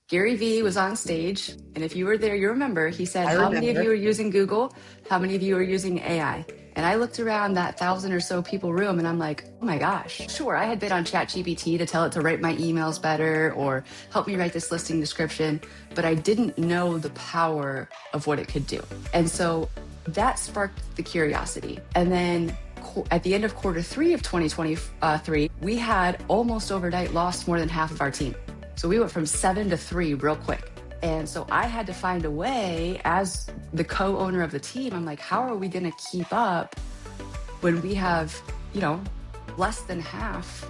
Gary Vee was on stage, and if you were there, you remember, he said, I how many of remember. you are using Google? How many of you are using AI? And I looked around that 1,000 or so people room and I'm like, oh my gosh. Sure, I had been on ChatGPT to tell it to write my emails better or help me write this listing description, but I didn't know the power of what it could do. And so that sparked the curiosity. And then at the end of Q3 of 2023, we had almost overnight lost more than half of our team. So we went from 7 to 3 real quick. And so I had to find a way as the co-owner of the team. I'm like, how are we going to keep up when we have, less than half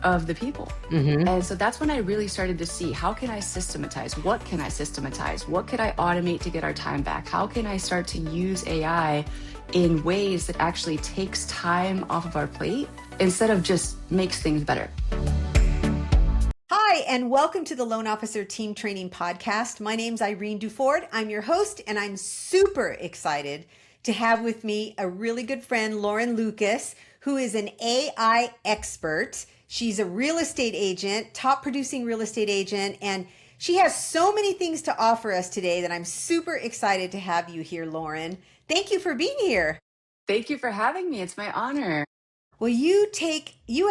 of the people? And so that's when I really started to see, how can I systematize? What can I systematize? What could I automate to get our time back? How can I start to use AI in ways that actually takes time off of our plate instead of just makes things better? Hi, and welcome to the Loan Officer Team Training Podcast. My name's Irene Duford. I'm your host, and I'm super excited to have with me a really good friend, Lauren Lucas, who is an AI expert. She's a real estate agent, top producing real estate agent, and she has so many things to offer us today that I'm super excited to have you here, Lauren. Thank you for being here. Thank you for having me. It's my honor. Well, you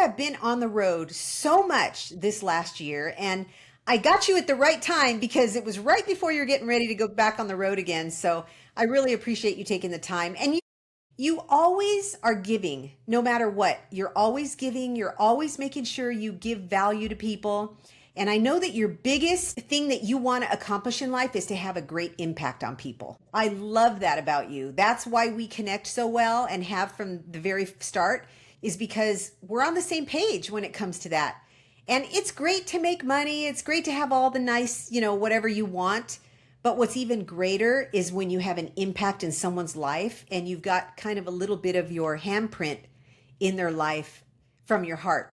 have been on the road so much this last year, and I got you at the right time because it was right before you're getting ready to go back on the road again. So I really appreciate you taking the time. And you always are giving, no matter what. You're always giving. You're always making sure you give value to people. And I know that your biggest thing that you want to accomplish in life is to have a great impact on people. I love that about you. That's why we connect so well and have from the very start, is because we're on the same page when it comes to that. And it's great to make money. It's great to have all the nice, whatever you want. But what's even greater is when you have an impact in someone's life and you've got kind of a little bit of your handprint in their life from your heart.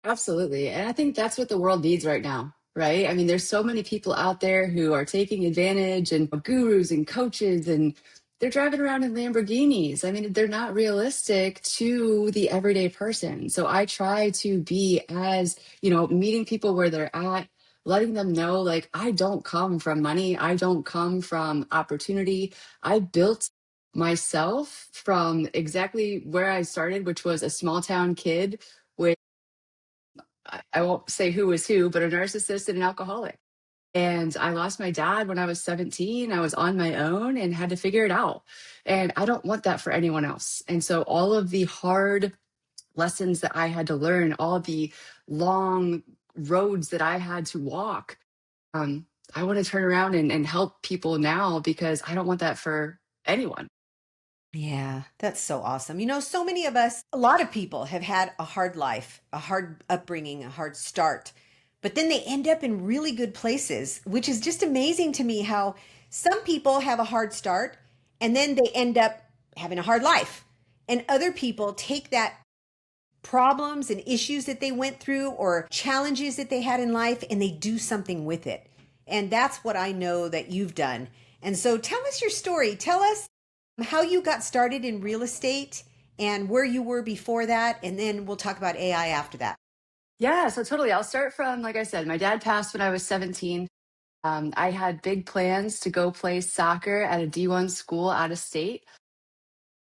Absolutely. And I think that's what the world needs right now, right? I mean, there's so many people out there who are taking advantage and gurus and coaches, and they're driving around in Lamborghinis. I mean, they're not realistic to the everyday person. So I try to be as, meeting people where they're at, letting them know, like, I don't come from money. I don't come from opportunity. I built myself from exactly where I started, which was a small town kid with, I won't say who was who, but a narcissist and an alcoholic. And I lost my dad when I was 17. I was on my own and had to figure it out. And I don't want that for anyone else. And so all of the hard lessons that I had to learn, all the long roads that I had to walk, I want to turn around and help people now because I don't want that for anyone. Yeah, that's so awesome. So many of us, a lot of people have had a hard life, a hard upbringing, a hard start, but then they end up in really good places, which is just amazing to me how some people have a hard start and then they end up having a hard life. And other people take that problems and issues that they went through or challenges that they had in life and they do something with it. And that's what I know that you've done. And so tell us your story. Tell us how you got started in real estate and where you were before that. And then we'll talk about AI after that. Yeah, so totally. I'll start from, like I said, my dad passed when I was 17. I had big plans to go play soccer at a D1 school out of state.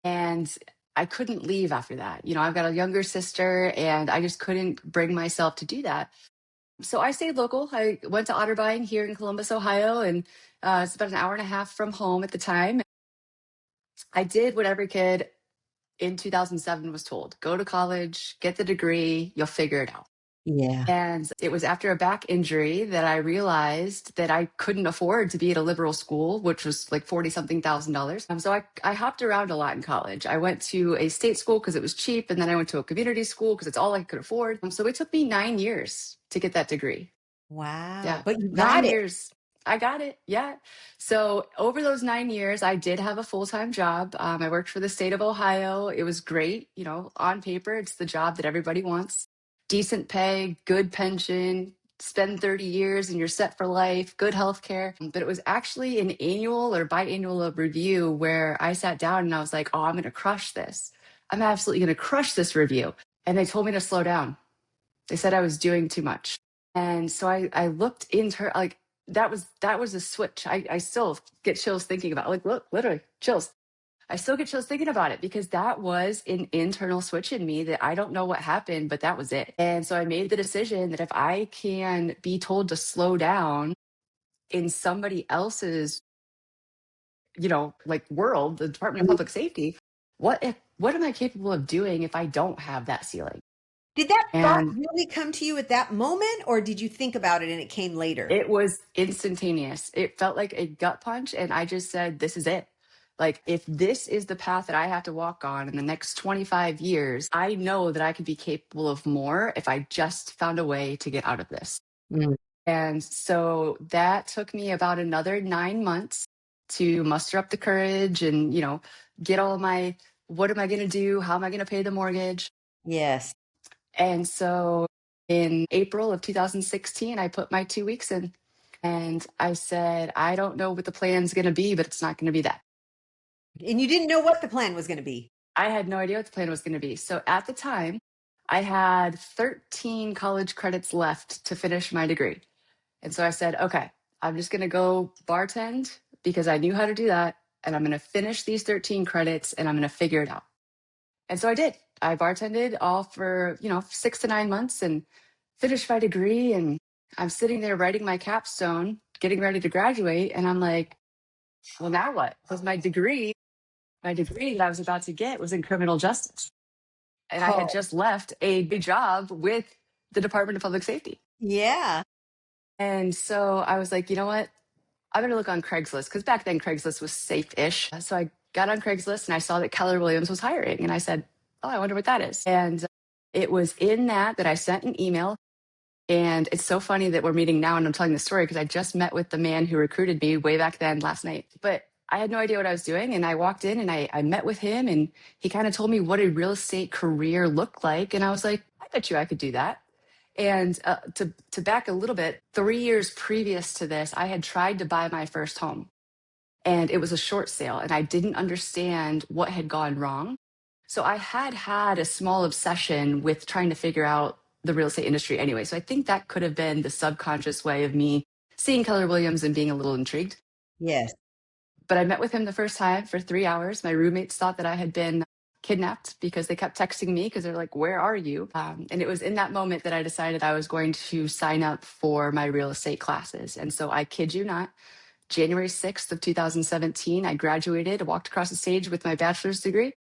And I couldn't leave after that. I've got a younger sister and I just couldn't bring myself to do that. So I stayed local. I went to Otterbein here in Columbus, Ohio, and it's about an hour and a half from home at the time. I did what every kid in 2007 was told: go to college, get the degree, you'll figure it out. Yeah. And it was after a back injury that I realized that I couldn't afford to be at a liberal school, which was like 40 something thousand dollars. So I hopped around a lot in college. I went to a state school because it was cheap. And then I went to a community school because it's all I could afford. So it took me 9 years to get that degree. Wow. Yeah. But you got 9 it. years. I got it. Yeah. So over those 9 years, I did have a full-time job. I worked for the state of Ohio. It was great. On paper, it's the job that everybody wants. Decent pay, good pension, spend 30 years and you're set for life, good health care. But it was actually an annual or biannual review where I sat down and I was like, oh, I'm going to crush this. I'm absolutely going to crush this review. And they told me to slow down. They said I was doing too much. And so I looked into her, like, that was a switch. I still get chills thinking about, like, look, literally chills. I still get chills thinking about it because that was an internal switch in me that I don't know what happened, but that was it. And so I made the decision that if I can be told to slow down in somebody else's, like, world, the Department of Public Safety, what am I capable of doing if I don't have that ceiling? Did that thought And really come to you at that moment, or did you think about it and it came later? it was instantaneous. It felt like a gut punch. And I just said, this is it. Like, if this is the path that I have to walk on in the next 25 years, I know that I could be capable of more if I just found a way to get out of this. Mm. And so that took me about another 9 months to muster up the courage and, get all of my, what am I going to do? How am I going to pay the mortgage? Yes. And so in April of 2016, I put my 2 weeks in and I said, I don't know what the plan's going to be, but it's not going to be that. And you didn't know what the plan was going to be. I had no idea what the plan was going to be. So at the time, I had 13 college credits left to finish my degree. And so I said, okay, I'm just going to go bartend because I knew how to do that. And I'm going to finish these 13 credits and I'm going to figure it out. And so I did. I bartended all for, 6 to 9 months and finished my degree. And I'm sitting there writing my capstone, getting ready to graduate. And I'm like, well, now what? Because my degree that I was about to get was in criminal justice. And I had Oh, just left a big job with the Department of Public Safety. yeah. And so I was like, you know what? I'm going to look on Craigslist because back then Craigslist was safe-ish. So I got on Craigslist and I saw that Keller Williams was hiring. And I said, oh, I wonder what that is. And it was in that I sent an email. And it's so funny that we're meeting now and I'm telling this story because I just met with the man who recruited me way back then last night. But I had no idea what I was doing. And I walked in and I met with him and he kind of told me what a real estate career looked like. And I was like, I bet you I could do that. And to back a little bit, 3 years previous to this, I had tried to buy my first home and it was a short sale and I didn't understand what had gone wrong. So I had a small obsession with trying to figure out the real estate industry anyway. So I think that could have been the subconscious way of me seeing Keller Williams and being a little intrigued. Yes. But I met with him the first time for 3 hours. My roommates thought that I had been kidnapped because they kept texting me because they're like, where are you? And it was in that moment that I decided I was going to sign up for my real estate classes. And so I kid you not, January 6th of 2017, I graduated, walked across the stage with my bachelor's degree.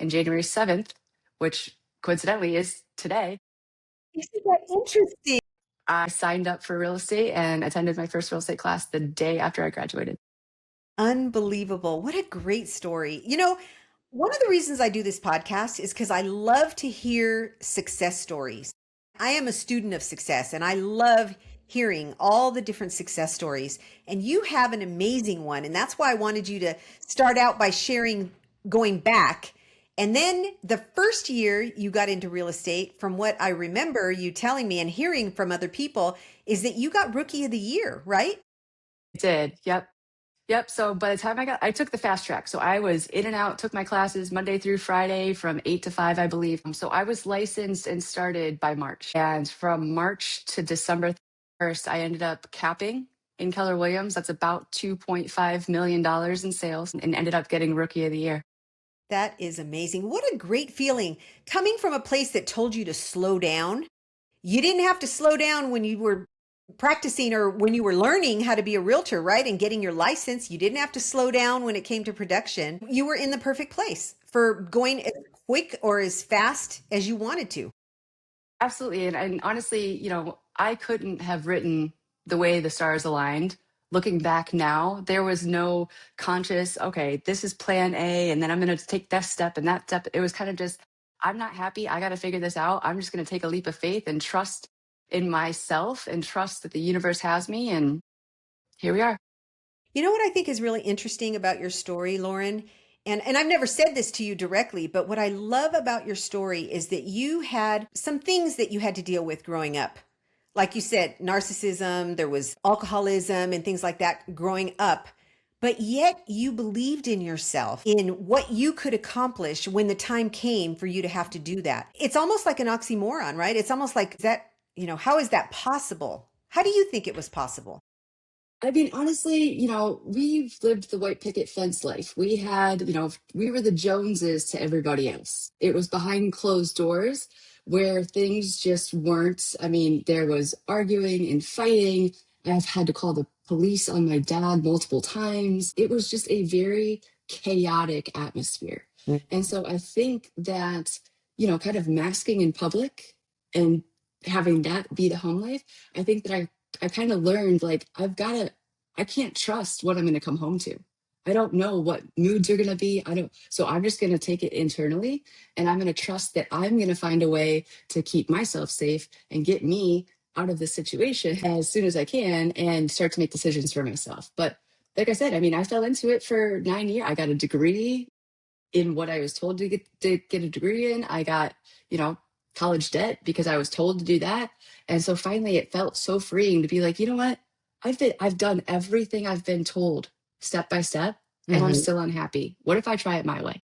And January 7th, which coincidentally is today, Isn't that interesting? I signed up for real estate and attended my first real estate class the day after I graduated. Unbelievable. What a great story. One of the reasons I do this podcast is because I love to hear success stories. I am a student of success and I love hearing all the different success stories. And you have an amazing one. And that's why I wanted you to start out by sharing going back. And then the first year you got into real estate, from what I remember you telling me and hearing from other people, is that you got Rookie of the Year, right? I did. Yep. Yep. So by the time I took the fast track. So I was in and out, took my classes Monday through Friday from 8 to 5, I believe. So I was licensed and started by March. And from March to December 1st, I ended up capping in Keller Williams. That's about $2.5 million in sales and ended up getting Rookie of the Year. That is amazing. What a great feeling coming from a place that told you to slow down. You didn't have to slow down when you were practicing or when you were learning how to be a realtor, right? And getting your license. You didn't have to slow down when it came to production. You were in the perfect place for going as quick or as fast as you wanted to. Absolutely. And honestly, I couldn't have written the way the stars aligned. Looking back now, there was no conscious, okay, this is plan A, and then I'm going to take that step and that step. It was kind of just, I'm not happy. I got to figure this out. I'm just going to take a leap of faith and trust in myself and trust that the universe has me. And here we are. You know what I think is really interesting about your story, Lauren? And I've never said this to you directly, but what I love about your story is that you had some things that you had to deal with growing up. Like you said, narcissism, there was alcoholism and things like that growing up. But yet you believed in yourself, in what you could accomplish when the time came for you to have to do that. It's almost like an oxymoron, right? It's almost like that, how is that possible? How do you think it was possible? I mean, honestly, we've lived the white picket fence life. We had, we were the Joneses to everybody else. It was behind closed doors where things just weren't. I mean, there was arguing and fighting. I've had to call the police on my dad multiple times. It was just a very chaotic atmosphere. And so I think that, kind of masking in public and having that be the home life, I think that I kind of learned like I can't trust what I'm going to come home to. I don't know what moods are going to be. So I'm just going to take it internally and I'm going to trust that I'm going to find a way to keep myself safe and get me out of this situation as soon as I can and start to make decisions for myself. But like I said, I mean, I fell into it for 9 years. I got a degree in what I was told to get a degree in. I got, college debt because I was told to do that. And so finally it felt so freeing to be like, you know what? I've done everything I've been told step by step and I'm Mhm. still unhappy. What if I try it my way?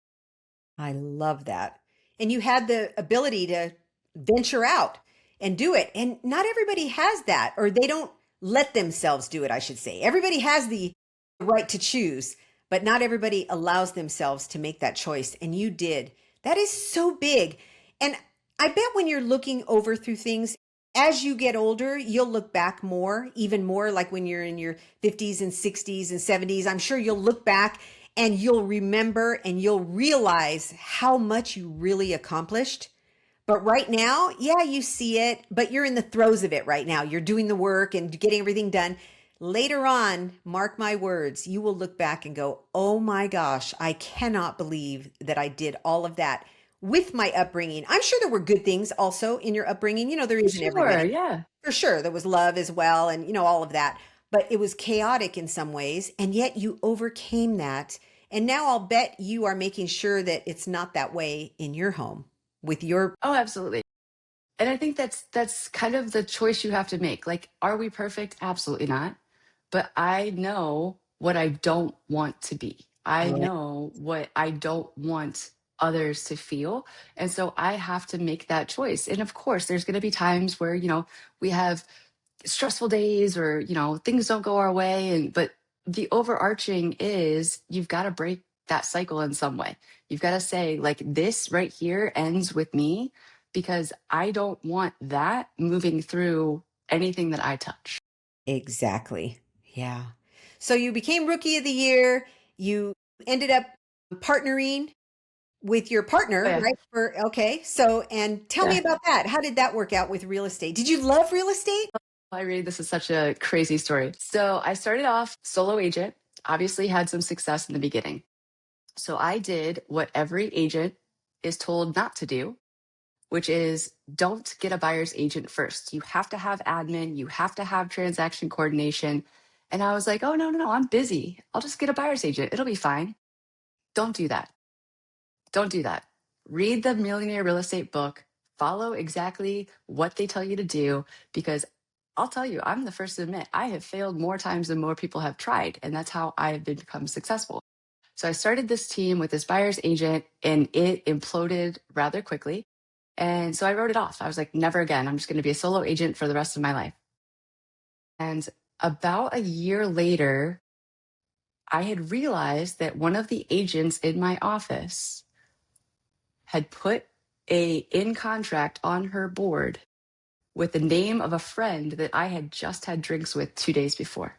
I love that. And you had the ability to venture out and do it. And not everybody has that, or they don't let themselves do it, I should say. Everybody has the right to choose, but not everybody allows themselves to make that choice. And you did. That is so big. And I bet when you're looking over through things, as you get older, you'll look back more, even more like when you're in your 50s and 60s and 70s. I'm sure you'll look back and you'll remember and you'll realize how much you really accomplished. But right now, yeah, you see it, but you're in the throes of it right now. You're doing the work and getting everything done. Later on, mark my words, you will look back and go, oh my gosh, I cannot believe that I did all of that with my upbringing. I'm sure there were good things also in your upbringing. There is in Sure, everybody. yeah. For sure, there was love as well, and all of that. But it was chaotic in some ways, and yet you overcame that. And now I'll bet you are making sure that it's not that way in your home with your. Oh, absolutely. And I think that's kind of the choice you have to make. Like, are we perfect? Absolutely not. But I know what I don't want to be. I know what I don't want others to feel. And so I have to make that choice. And of course, there's going to be times where, we have stressful days or, things don't go our way. But the overarching is you've got to break that cycle in some way. You've got to say, like, this right here ends with me because I don't want that moving through anything that I touch. Exactly. Yeah. So you became Rookie of the Year. You ended up partnering with your Oh, partner, yeah. right? Okay. So, and tell me Yeah. about that. How did that work out with real estate? Did you love real estate? I read this is such a crazy story. So I started off solo agent, obviously had some success in the beginning. So I did what every agent is told not to do, which is don't get a buyer's agent first. You have to have admin, you have to have transaction coordination. And I was like, oh, no, no, no, I'm busy. I'll just get a buyer's agent. It'll be fine. Don't do that. Don't do that. Read the Millionaire Real Estate book, follow exactly what they tell you to do, because I'll tell you, I'm the first to admit I have failed more times than more people have tried. And that's how I have become successful. So I started this team with this buyer's agent and it imploded rather quickly. And so I wrote it off. I was like, never again. I'm just going to be a solo agent for the rest of my life. And about a year later, I had realized that one of the agents in my office had put a in contract on her board with the name of a friend that I had just had drinks with 2 days before.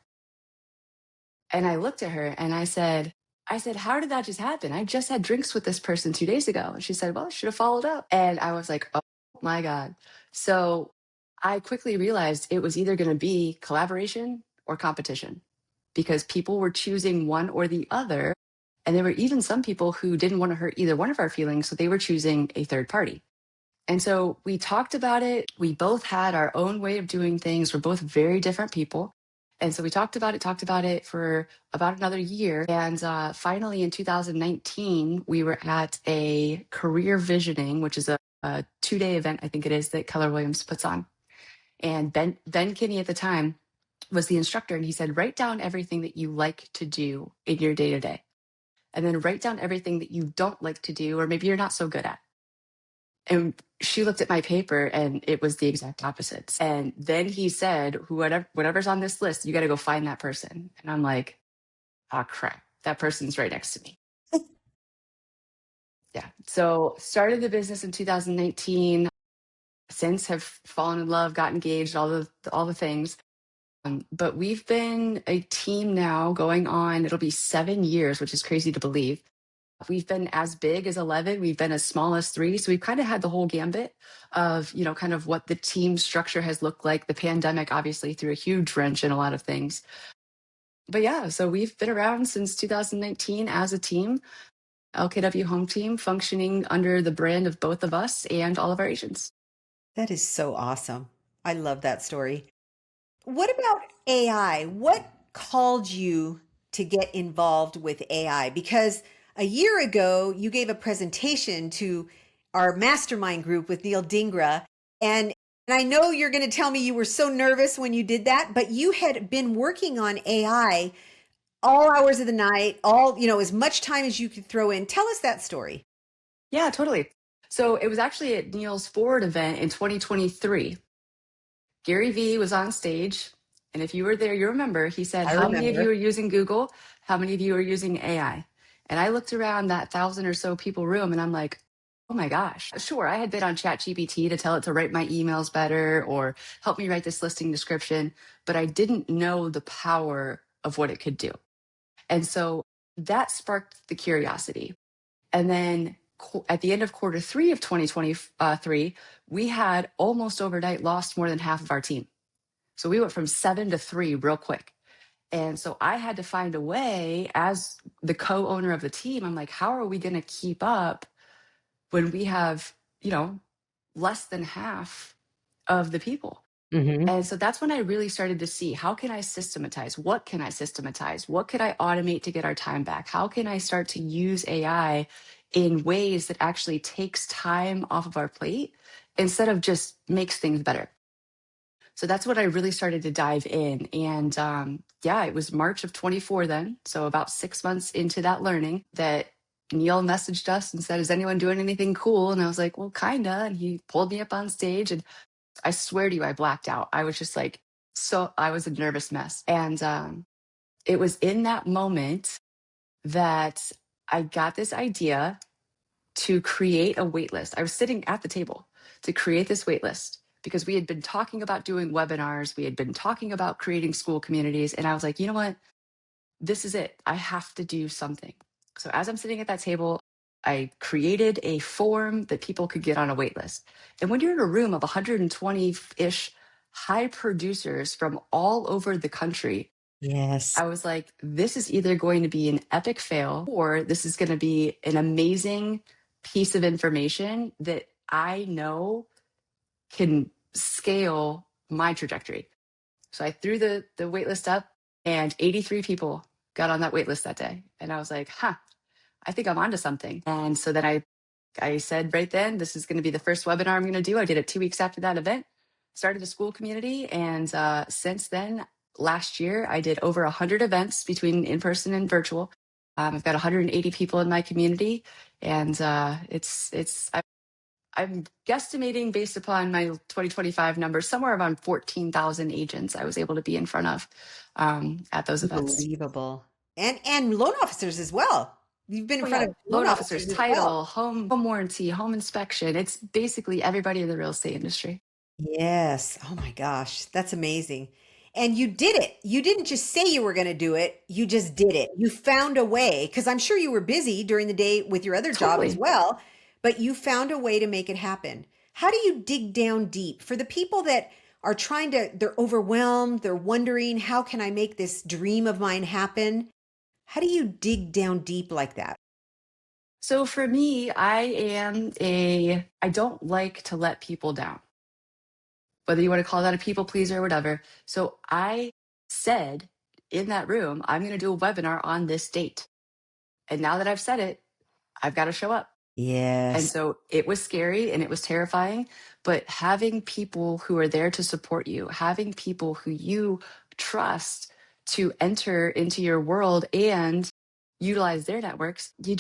And I looked at her and I said, how did that just happen? I just had drinks with this person 2 days ago. And she said, well, I should have followed up. And I was like, oh my God. So I quickly realized it was either going to be collaboration or competition because people were choosing one or the other. And there were even some people who didn't want to hurt either one of our feelings. So they were choosing a third party. And so we talked about it. We both had our own way of doing things. We're both very different people. And so we talked about it for about another year. And finally, in 2019, we were at a career visioning, which is a 2-day event, I think it is, that Keller Williams puts on. And Ben Kinney at the time was the instructor. And he said, write down everything that you like to do in your day to day. And then write down everything that you don't like to do, or maybe you're not so good at. And she looked at my paper and it was the exact opposite. And then he said, whatever's on this list, you got to go find that person. And I'm like, oh crap, that person's right next to me. Yeah. So started the business in 2019. Since have fallen in love, got engaged, all the things. But we've been a team now going on, it'll be 7 years, which is crazy to believe. We've been as big as 11. We've been as small as 3. So we've kind of had the whole gambit of, kind of what the team structure has looked like. The pandemic obviously threw a huge wrench in a lot of things. But yeah, so we've been around since 2019 as a team, LKW Home Team, functioning under the brand of both of us and all of our agents. That is so awesome. I love that story. What about AI? What called you to get involved with AI? Because a year ago, you gave a presentation to our mastermind group with Neil Dingra. And I know you're going to tell me you were so nervous when you did that, but you had been working on AI all hours of the night, as much time as you could throw in. Tell us that story. Yeah, totally. So it was actually at Neil's Forward event in 2023. Gary Vee was on stage. And if you were there, you remember, he said, I how many of you remember. are using Google? How many of you are using AI? And I looked around that 1,000 or so people room and I'm like, oh my gosh. Sure, I had been on ChatGPT to tell it to write my emails better or help me write this listing description, but I didn't know the power of what it could do. And so that sparked the curiosity. And then at the end of quarter 3 of 2023, we had almost overnight lost more than half of our team. So we went from 7 to 3 real quick. And so I had to find a way as the co-owner of the team. I'm like, how are we going to keep up when we have, less than half of the people? Hmm. And so that's when I really started to see, how can I systematize? What can I systematize? What could I automate to get our time back? How can I start to use AI in ways that actually takes time off of our plate instead of just makes things better? So that's what I really started to dive in. And yeah, it was March of 24 then. So about 6 months into that learning that Neil messaged us and said, is anyone doing anything cool? And I was like, well, kinda. And he pulled me up on stage and I swear to you, I blacked out. I was just like, I was a nervous mess. And it was in that moment that I got this idea to create a wait list. I was sitting at the table to create this wait list because we had been talking about doing webinars. We had been talking about creating school communities. And I was like, you know what? This is it. I have to do something. So as I'm sitting at that table, I created a form that people could get on a wait list. And when you're in a room of 120-ish high producers from all over the country, Yes. I was like, this is either going to be an epic fail or this is going to be an amazing piece of information that I know can scale my trajectory. So I threw the wait list up and 83 people got on that wait list that day. And I was like, I think I'm onto something. And so then I said right then, this is going to be the first webinar I'm going to do. I did it 2 weeks after that event, started a school community. And since then, last year, I did over 100 events between in-person and virtual. I've got 180 people in my community. And I'm guesstimating based upon my 2025 numbers, somewhere around 14,000 agents I was able to be in front of at those events. Unbelievable. And loan officers as well. You've been in Oh front yeah, of loan loan officers, officers as well. title, home warranty, home inspection. It's basically everybody in the real estate industry. Yes. Oh my gosh, that's amazing. And you did it. You didn't just say you were going to do it. You just did it. You found a way, because I'm sure you were busy during the day with your other job as Totally. well, but you found a way to make it happen. How do you dig down deep for the people that are they're overwhelmed, they're wondering, how can I make this dream of mine happen? How do you dig down deep like that? So for me, I don't like to let people down, whether you want to call that a people pleaser or whatever. So I said in that room, I'm going to do a webinar on this date. And now that I've said it, I've got to show up. And Yes. so it was scary and it was terrifying, but having people who are there to support you, having people who you trust to enter into your world and utilize their networks, you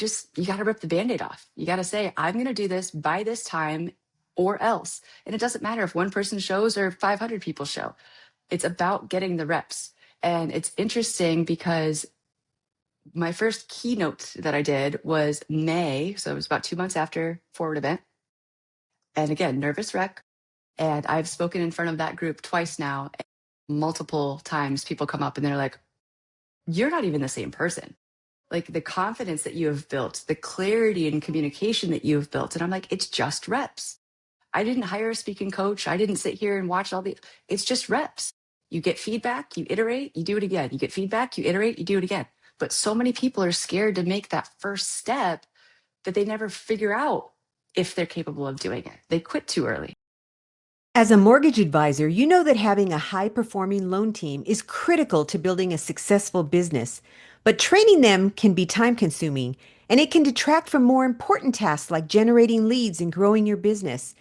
got to rip the band-aid off. You got to say, I'm going to do this by this time or else. And it doesn't matter if one person shows or 500 people show. It's about getting the reps. And it's interesting because my first keynote that I did was May. So it was about 2 months after Forward event. And again, nervous wreck. And I've spoken in front of that group twice now. Multiple times people come up and they're like, you're not even the same person. Like the confidence that you have built, the clarity and communication that you have built. And I'm like, it's just reps. I didn't hire a speaking coach. I didn't sit here and watch it's just reps. You get feedback, you iterate, you do it again. You get feedback, you iterate, you do it again. But so many people are scared to make that first step that they never figure out if they're capable of doing it. They quit too early. As a mortgage advisor, you know that having a high performing loan team is critical to building a successful business. But training them can be time consuming, and it can detract from more important tasks like generating leads and growing your business.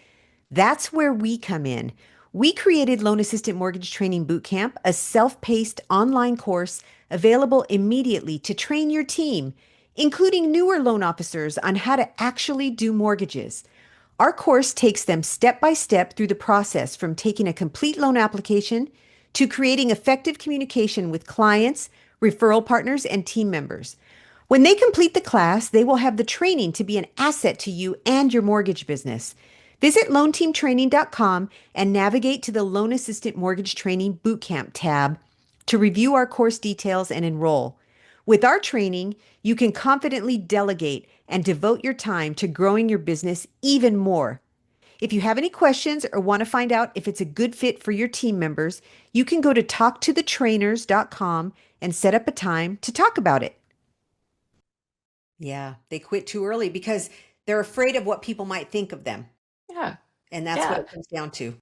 That's where we come in. We created Loan Assistant Mortgage Training Bootcamp, a self-paced online course available immediately to train your team, including newer loan officers on how to actually do mortgages. Our course takes them step by step through the process from taking a complete loan application to creating effective communication with clients, referral partners, and team members. When they complete the class, they will have the training to be an asset to you and your mortgage business. Visit loanteamtraining.com and navigate to the Loan Assistant Mortgage Training Bootcamp tab to review our course details and enroll. With our training, you can confidently delegate and devote your time to growing your business even more. If you have any questions or want to find out if it's a good fit for your team members, you can go to talktothetrainers.com and set up a time to talk about it. Yeah, they quit too early because they're afraid of what people might think of them. Yeah. And that's what Yeah. it comes down to.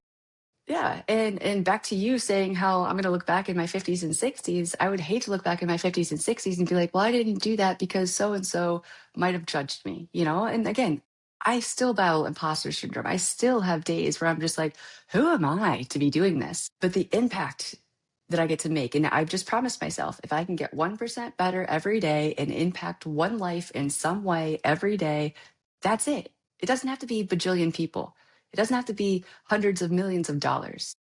Yeah. And back to you saying how I'm going to look back in my 50s and 60s. I would hate to look back in my 50s and 60s and be like, well, I didn't do that because so and so might have judged me, you know? And again, I still battle imposter syndrome. I still have days where I'm just like, who am I to be doing this? But the impact that I get to make, and I've just promised myself, if I can get 1% better every day and impact one life in some way every day, that's it. It doesn't have to be bajillion people. It doesn't have to be hundreds of millions of dollars.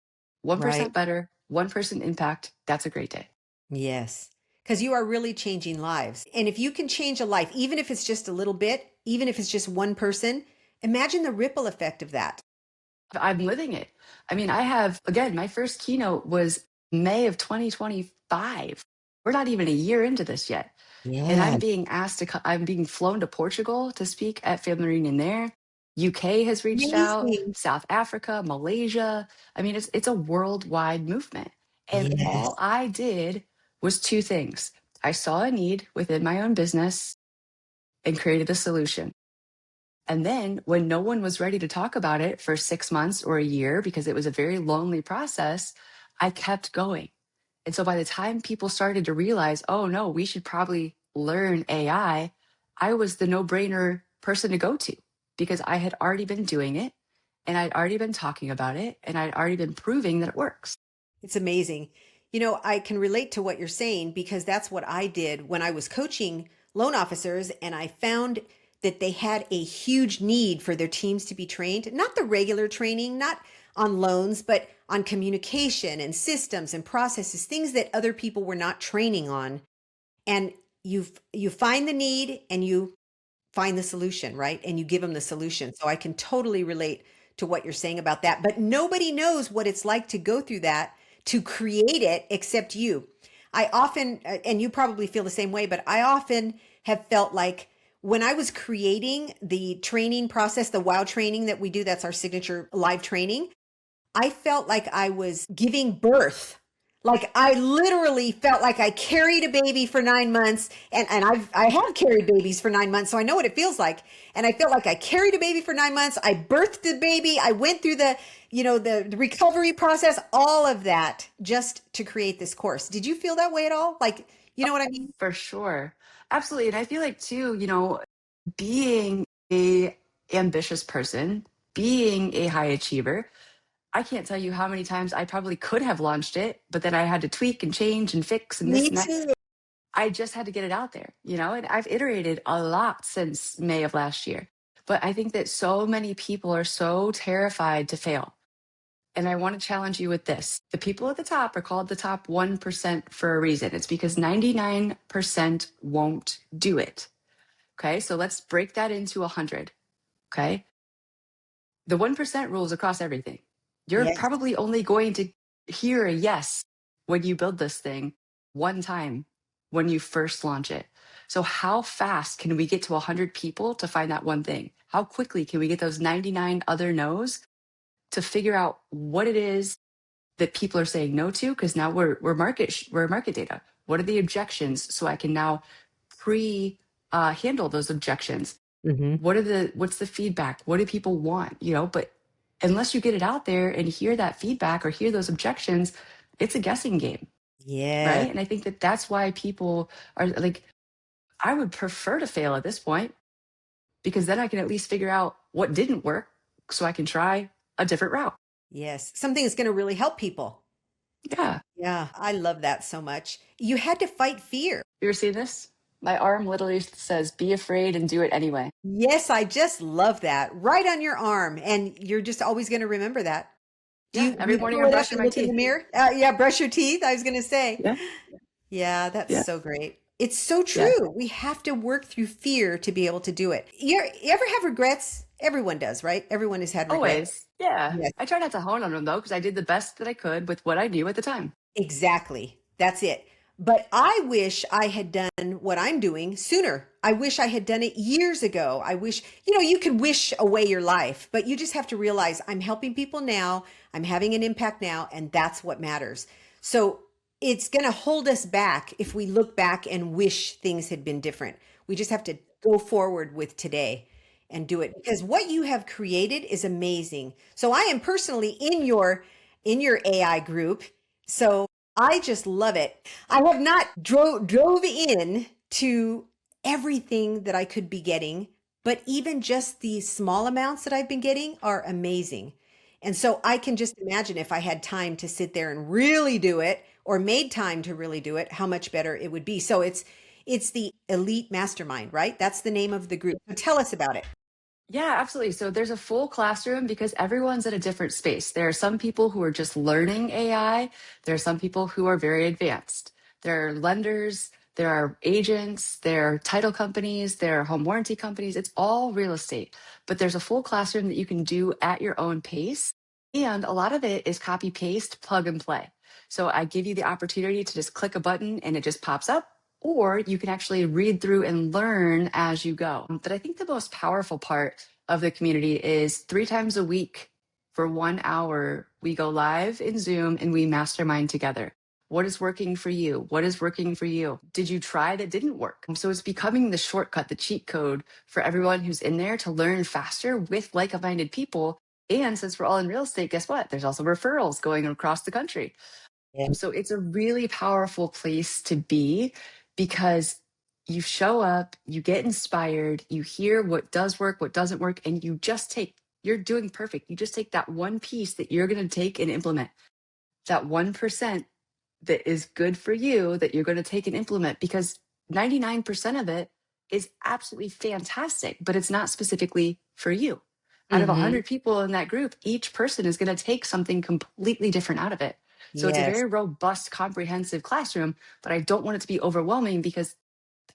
Right. 1% better, 1% impact. That's a great day. Yes. Because you are really changing lives. And if you can change a life, even if it's just a little bit, even if it's just one person, imagine the ripple effect of that. I'm living it. I mean, I have, again, my first keynote was May of 2025. We're not even a year into this yet. And Yeah. I'm being I'm being flown to Portugal to speak at Family Reunion there. UK has reached out, Amazing. South Africa, Malaysia. I mean, it's a worldwide movement. And all Yes. I did was two things. I saw a need within my own business and created a solution. And then when no one was ready to talk about it for 6 months or a year, because it was a very lonely process, I kept going. And so by the time people started to realize, oh no, we should probably learn AI, I was the no-brainer person to go to because I had already been doing it and I'd already been talking about it and I'd already been proving that it works. It's amazing. You know, I can relate to what you're saying because that's what I did when I was coaching loan officers, and I found that they had a huge need for their teams to be trained, not the regular training, not on loans, but on communication and systems and processes, things that other people were not training on. And you find the need and you find the solution, right? And you give them the solution. So I can totally relate to what you're saying about that. But nobody knows what it's like to go through that, to create it, except you. I often, and you probably feel the same way, but I often have felt like when I was creating the training process, the WOW training that we do, that's our signature live training, I felt like I was giving birth. Like I literally felt like I carried a baby for 9 months, and I have carried babies for 9 months, so I know what it feels like. And I felt like I carried a baby for 9 months. I birthed the baby. I went through the recovery process, all of that just to create this course. Did you feel that way at all? Like, you know what I mean? For sure. Absolutely. And I feel like too, being a ambitious person, being a high achiever, I can't tell you how many times I probably could have launched it, but then I had to tweak and change and fix and this Me and that. too. I just had to get it out there, and I've iterated a lot since May of last year. But I think that so many people are so terrified to fail. And I want to challenge you with this. The people at the top are called the top 1% for a reason. It's because 99% won't do it. Okay. So let's break that into 100. Okay. The 1% rules across everything. You're Yes. probably only going to hear a yes when you build this thing one time when you first launch it. So, how fast can we get to 100 people to find that one thing? How quickly can we get those 99 other no's to figure out what it is that people are saying no to? Because now we're market data. What are the objections? So I can now pre handle those objections. Hmm. What's the feedback? What do people want? But unless you get it out there and hear that feedback or hear those objections, it's a guessing game, Yes. right? And I think that that's why people are like, I would prefer to fail at this point, because then I can at least figure out what didn't work so I can try a different route. Yes. Something that's going to really help people. Yeah. Yeah. I love that so much. You had to fight fear. You ever seen this? My arm literally says, be afraid and do it anyway. Yes. I just love that. Right on your arm. And you're just always going to remember that. Do Yeah. Every you morning pull I'm it up brushing and my look in the teeth. mirror? Yeah. Brush your teeth. I was going to say. Yeah. Yeah. That's Yeah. so great. It's so Yeah. true. We have to work through fear to be able to do it. You ever have regrets? Everyone does, right? Everyone has had regrets. Always. Yeah. Yes. I try not to hone on them though, because I did the best that I could with what I knew at the time. Exactly. That's it. But I wish I had done what I'm doing sooner. I wish I had done it years ago. I wish, you could wish away your life, but you just have to realize I'm helping people now. I'm having an impact now, and that's what matters. So it's going to hold us back if we look back and wish things had been different. We just have to go forward with today and do it, because what you have created is amazing. So I am personally in your AI group. So I just love it. I have not drove in to everything that I could be getting, but even just the small amounts that I've been getting are amazing. And so I can just imagine if I had time to sit there and really do it, or made time to really do it, how much better it would be. So it's the Elite Mastermind, right? That's the name of the group. So tell us about it. Yeah, absolutely. So there's a full classroom because everyone's in a different space. There are some people who are just learning AI. There are some people who are very advanced. There are lenders, there are agents, there are title companies, there are home warranty companies. It's all real estate. But there's a full classroom that you can do at your own pace. And a lot of it is copy paste, plug and play. So I give you the opportunity to just click a button and it just pops up, or you can actually read through and learn as you go. But I think the most powerful part of the community is 3 times a week for 1 hour, we go live in Zoom and we mastermind together. What is working for you? What is working for you? Did you try that didn't work? So it's becoming the shortcut, the cheat code for everyone who's in there to learn faster with like-minded people. And since we're all in real estate, guess what? There's also referrals going across the country. Yeah. So it's a really powerful place to be, because you show up, you get inspired, you hear what does work, what doesn't work, and you're doing perfect. You just take that one piece that you're going to take and implement, that 1% that is good for you that you're going to take and implement, because 99% of it is absolutely fantastic, but it's not specifically for you. Out of Hmm. 100 people in that group, each person is going to take something completely different out of it. So it's a Yes. very robust, comprehensive classroom, but I don't want it to be overwhelming, because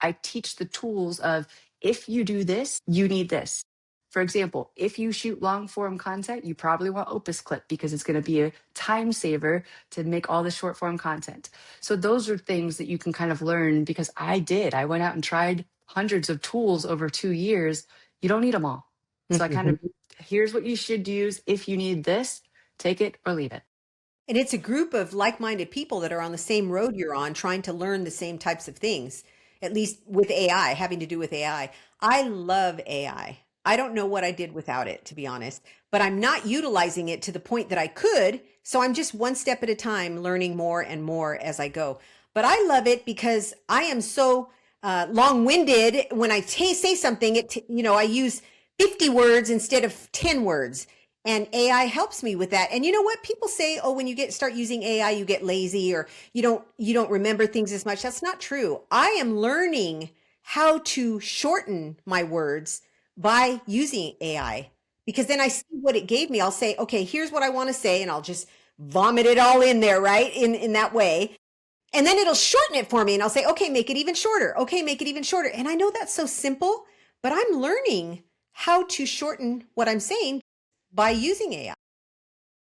I teach the tools of, if you do this, you need this. For example, if you shoot long form content, you probably want Opus Clip because it's going to be a time saver to make all the short form content. So those are things that you can kind of learn, because I went out and tried hundreds of tools over 2 years. You don't need them all. So I kind of, Mhm. here's what you should use. If you need this, take it or leave it. And it's a group of like-minded people that are on the same road you're on, trying to learn the same types of things, at least with AI, having to do with AI. I love AI. I don't know what I did without it, to be honest, but I'm not utilizing it to the point that I could. So I'm just one step at a time, learning more and more as I go. But I love it because I am so long-winded. When I say something, I use 50 words instead of 10 words. And AI helps me with that. And you know what? People say, oh, when you start using AI, you get lazy or you don't remember things as much. That's not true. I am learning how to shorten my words by using AI because then I see what it gave me. I'll say, okay, here's what I want to say, and I'll just vomit it all in there, right? In that way. And then it'll shorten it for me and I'll say, okay, make it even shorter. Okay, make it even shorter. And I know that's so simple, but I'm learning how to shorten what I'm saying by using AI.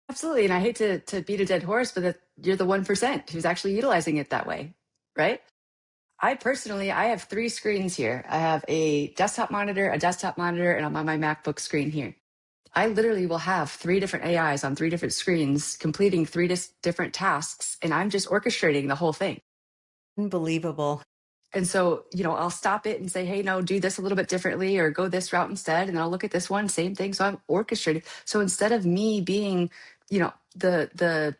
Absolutely. And I hate to beat a dead horse, but that you're the 1% who's actually utilizing it that way, right? I personally, I have three screens here. I have a desktop monitor, and I'm on my MacBook screen here. I literally will have three different AIs on three different screens, completing three different tasks, and I'm just orchestrating the whole thing. Unbelievable. And so, I'll stop it and say, hey, no, do this a little bit differently or go this route instead. And then I'll look at this one, same thing. So I'm orchestrating. So instead of me being, the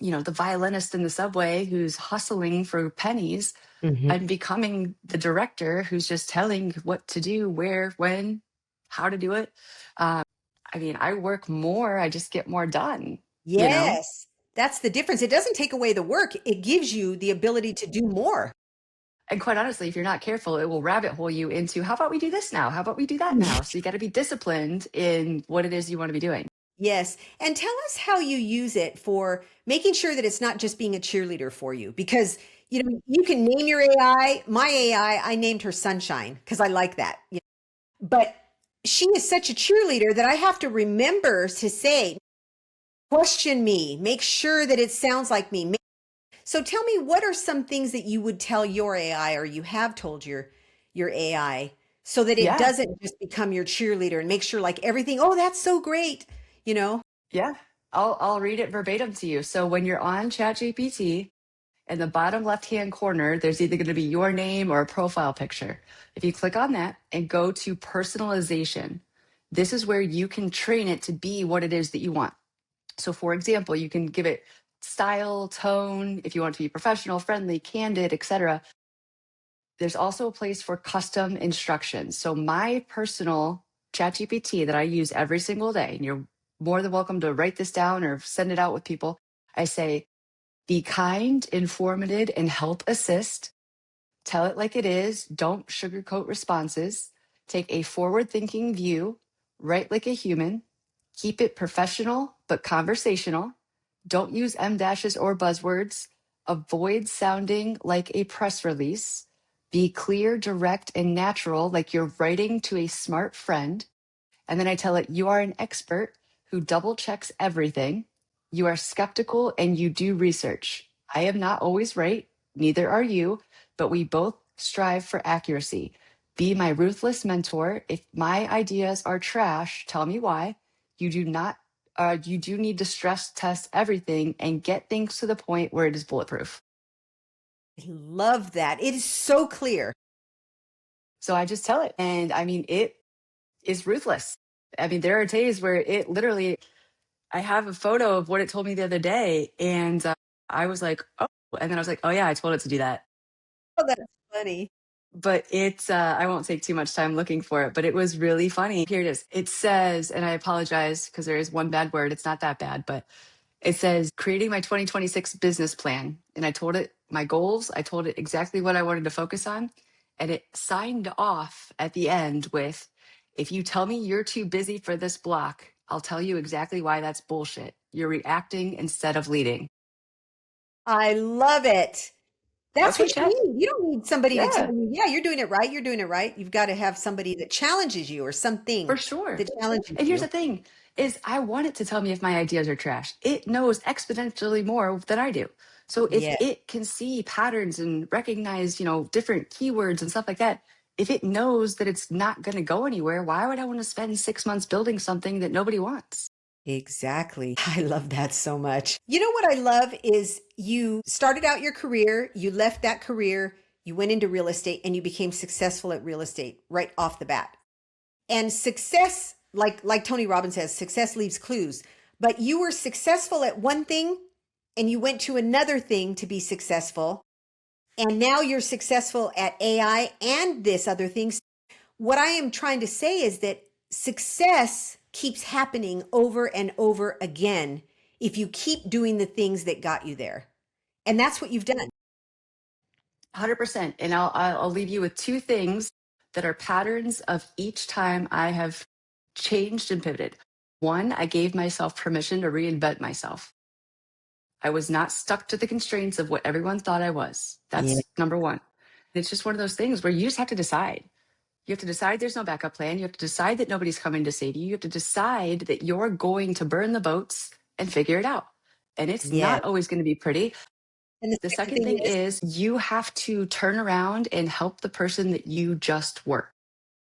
violinist in the subway who's hustling for pennies, Hmm. I'm becoming the director who's just telling what to do, where, when, how to do it. Um, I work more, I just get more done, you know? Yes, that's the difference. It doesn't take away the work, it gives you the ability to do more. And quite honestly, if you're not careful, it will rabbit hole you into how about we do this now? How about we do that now? So you got to be disciplined in what it is you want to be doing. Yes. And tell us how you use it for making sure that it's not just being a cheerleader for you. Because, you can name your AI. My AI, I named her Sunshine because I like that. But she is such a cheerleader that I have to remember to say, question me, make sure that it sounds like me. So tell me, what are some things that you would tell your AI or you have told your AI so that it Yeah. doesn't just become your cheerleader and make sure like everything, oh, that's so great, you know? Yeah. I'll read it verbatim to you. So when you're on ChatGPT, in the bottom left-hand corner, there's either going to be your name or a profile picture. If you click on that and go to personalization, this is where you can train it to be what it is that you want. So for example, you can give it style, tone, if you want it to be professional, friendly, candid, etc. There's also a place for custom instructions. So my personal ChatGPT that I use every single day, and you're more than welcome to write this down or send it out with people. I say, be kind, informative, and help assist. Tell it like it is. Don't sugarcoat responses. Take a forward thinking view. Write like a human. Keep it professional but conversational. Don't use M dashes or buzzwords. Avoid sounding like a press release. Be clear, direct, and natural, like you're writing to a smart friend. And then I tell it, you are an expert who double checks everything. You are skeptical and you do research. I am not always right, neither are you, but we both strive for accuracy. Be my ruthless mentor. If my ideas are trash, tell me why. You do not, you do need to stress test everything and get things to the point where it is bulletproof. I love that. It is so clear. So I just tell it. And it is ruthless. There are days where it literally, I have a photo of what it told me the other day, and I was like, oh, and then I was like, oh yeah, I told it to do that. Oh, that's funny. But I won't take too much time looking for it, but it was really funny. Here it is. It says, and I apologize because there is one bad word. It's not that bad, but it says, creating my 2026 business plan. And I told it my goals. I told it exactly what I wanted to focus on. And it signed off at the end with, if you tell me you're too busy for this block, I'll tell you exactly why that's bullshit. You're reacting instead of leading. I love it. That's That's what what you chat. need. You don't need somebody to tell Yeah, you, yeah, you're doing it right. You're doing it right. You've got to have somebody that challenges you or for something sure. that challenges And here's you. the thing is I want it to tell me if my ideas are trash. It knows exponentially more than I do. So if Yeah, it can see patterns and recognize, different keywords and stuff like that, if it knows that it's not going to go anywhere, why would I want to spend 6 months building something that nobody wants? exactly. I love that so much. You know what I love is you started out your career, you left that career, you went into real estate and you became successful at real estate right off the bat. And success, like Tony Robbins says, success leaves clues. But you were successful at one thing and you went to another thing to be successful. And now you're successful at AI and this other thing. What I am trying to say is that success keeps happening over and over again if you keep doing the things that got you there. And that's what you've done. 100%. And I'll leave you with two things that are patterns of each time I have changed and pivoted. One, I gave myself permission to reinvent myself. I was not stuck to the constraints of what everyone thought I was. Yeah. That's number one. It's just one of those things where you just have to decide. You have to decide there's no backup plan. You have to decide that nobody's coming to save you. You have to decide that you're going to burn the boats and figure it out. And it's Yeah. not always going to be pretty. And the The second second thing thing is, is you have to turn around and help the person that you just were.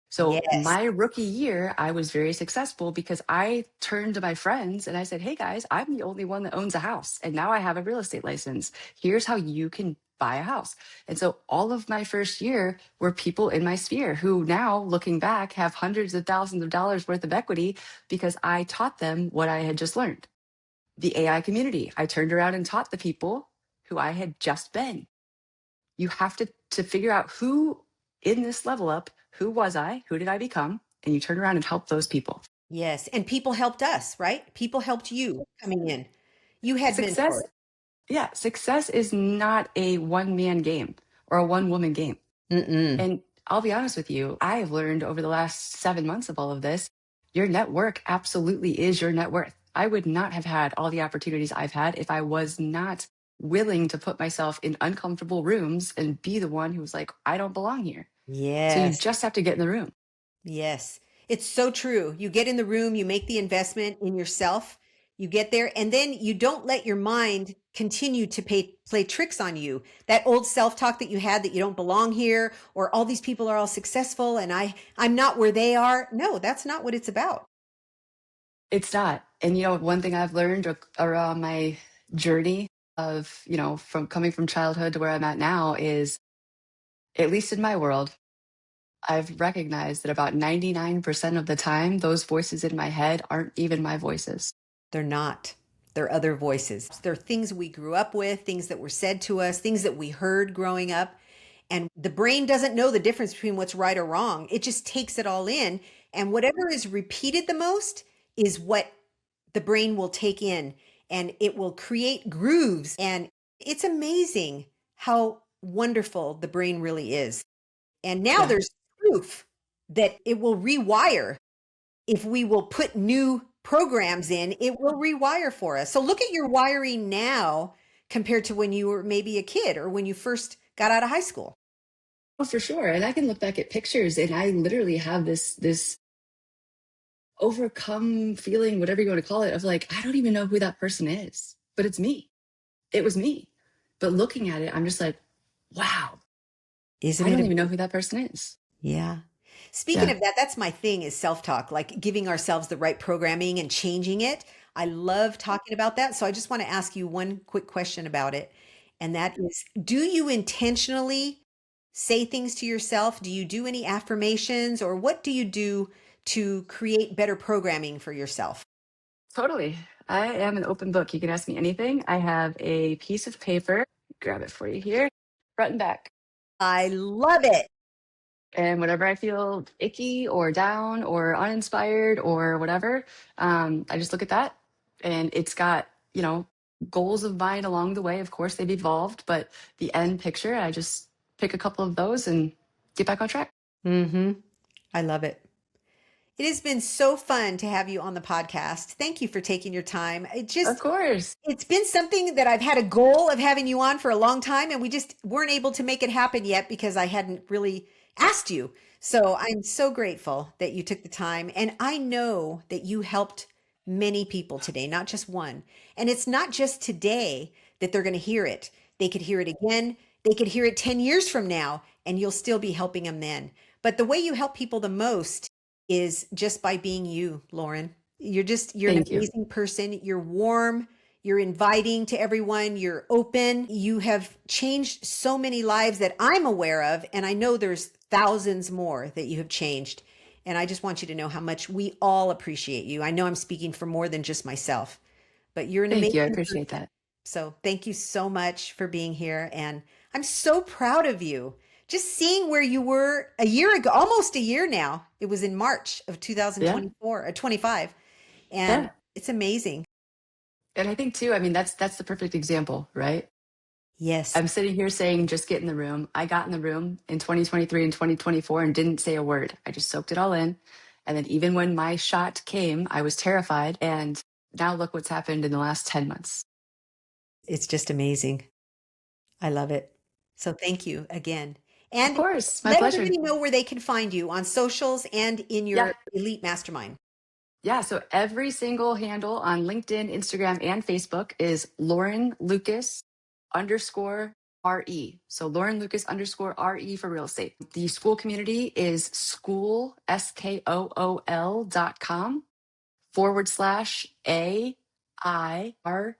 So yes, my rookie year, I was very successful because I turned to my friends and I said, "Hey guys, I'm the only one that owns a house. And now I have a real estate license. Here's how you can buy a house." And so all of my first year were people in my sphere who now, looking back, have hundreds of thousands of dollars worth of equity because I taught them what I had just learned. The AI community, I turned around and taught the people who I had just been. You have to figure out who in this level up, who was I, who did I become, and you turn around and help those people. yes. And people helped us, right? People helped you coming in. You had Success, mentors. yeah, success is not a one man game or a one woman game. Mm-mm. And I'll be honest with you, I have learned over the last 7 months of all of this, your network absolutely is your net worth. I would not have had all the opportunities I've had if I was not willing to put myself in uncomfortable rooms and be the one who was like, I don't belong here. So you Yes. just have to get in the room. Yes, it's so true. You get in the room, you make the investment in yourself, you get there, and then you don't let your mind continue to play tricks on you. That old self-talk that you had that you don't belong here, or all these people are all successful and I'm not where they are. No, that's not what it's about. It's not. And one thing I've learned around my journey of, from coming from childhood to where I'm at now is, at least in my world, I've recognized that about 99% of the time, those voices in my head aren't even my voices. They're not. They're other voices. They're things we grew up with, things that were said to us, things that we heard growing up. And the brain doesn't know the difference between what's right or wrong. It just takes it all in. And whatever is repeated the most is what the brain will take in, and it will create grooves. And it's amazing how wonderful the brain really is. And now Yeah, there's proof that it will rewire. If we will put new programs in, it will rewire for us. So look at your wiring now compared to when you were maybe a kid or when you first got out of high school. well, for sure. And I can look back at pictures and I literally have this overcome feeling, whatever you want to call it, of like, I don't even know who that person is, but it's me. It was me. But looking at it, I'm just like, wow, Isn't I it don't even know amazing? who that person is. Yeah. Speaking Yeah, of that, that's my thing is self-talk, like giving ourselves the right programming and changing it. I love talking about that. So I just want to ask you one quick question about it. And that is, do you intentionally say things to yourself? Do you do any affirmations or what do you do to create better programming for yourself? totally. I am an open book. You can ask me anything. I have a piece of paper, grab it for you here, front and back. I love it. And whenever I feel icky or down or uninspired or whatever, I just look at that and it's got, goals of mine along the way. Of course, they've evolved, but the end picture, I just pick a couple of those and get back on track. Hmm. I love it. It has been so fun to have you on the podcast. Thank you for taking your time. Of course. It's been something that I've had a goal of having you on for a long time, and we just weren't able to make it happen yet because I hadn't really asked you. So I'm so grateful that you took the time. And I know that you helped many people today, not just one. And it's not just today that they're going to hear it. They could hear it again. They could hear it 10 years from now, and you'll still be helping them then. But the way you help people the most is just by being you, Lauren. You're an Thank you. amazing person. You're warm. You're inviting to everyone. You're open. You have changed so many lives that I'm aware of. And I know there's thousands more that you have changed. And I just want you to know how much we all appreciate you. I know I'm speaking for more than just myself, but you're an Thank you. I amazing appreciate person. that. So thank you so much for being here. And I'm so proud of you just seeing where you were a year ago, almost a year now. It was in March of Yeah. 2024 or 25. And Yeah. it's amazing. And I think too, I mean, that's the perfect example, right? Yes, I'm sitting here saying, just get in the room. I got in the room in 2023 and 2024 and didn't say a word. I just soaked it all in. And then even when my shot came, I was terrified. And now look what's happened in the last 10 months. it's just amazing. I love it. So thank you again. Of And course, my let pleasure. everybody know where they can find you on socials and in Yeah. your elite mastermind. Yeah. So every single handle on LinkedIn, Instagram, and Facebook is Lauren Lucas underscore RE. So Lauren Lucas underscore RE for real estate. The school community is school, SKOOL.com/AIRE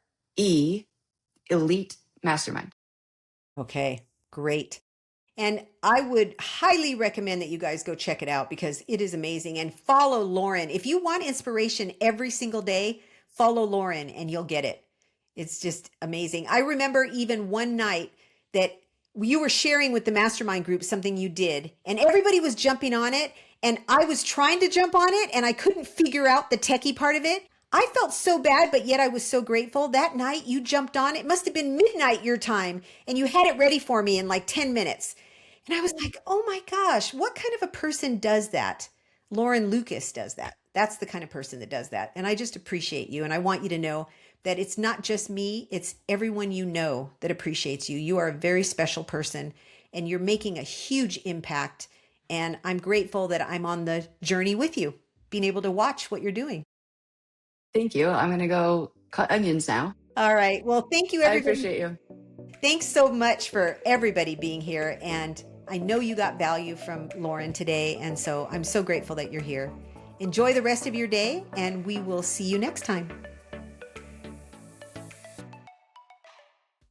Elite Mastermind. Okay, great. And I would highly recommend that you guys go check it out because it is amazing. And follow Lauren. If you want inspiration every single day, follow Lauren and you'll get it. It's just amazing. I remember even one night that you were sharing with the mastermind group something you did, and everybody was jumping on it. And I was trying to jump on it and I couldn't figure out the techie part of it. I felt so bad, but yet I was so grateful. That night you jumped on. It must have been midnight your time, and you had it ready for me in like 10 minutes. And I was like, oh my gosh, what kind of a person does that? Lauren Lucas does that. That's the kind of person that does that. And I just appreciate you. And I want you to know that it's not just me, it's everyone you know that appreciates you. You are a very special person and you're making a huge impact. And I'm grateful that I'm on the journey with you, being able to watch what you're doing. Thank you. I'm going to go cut onions now. All right. Well, thank you, I everybody. appreciate you. Thanks so much for everybody being here. And I know you got value from Lauren today. And so I'm so grateful that you're here. Enjoy the rest of your day, and we will see you next time.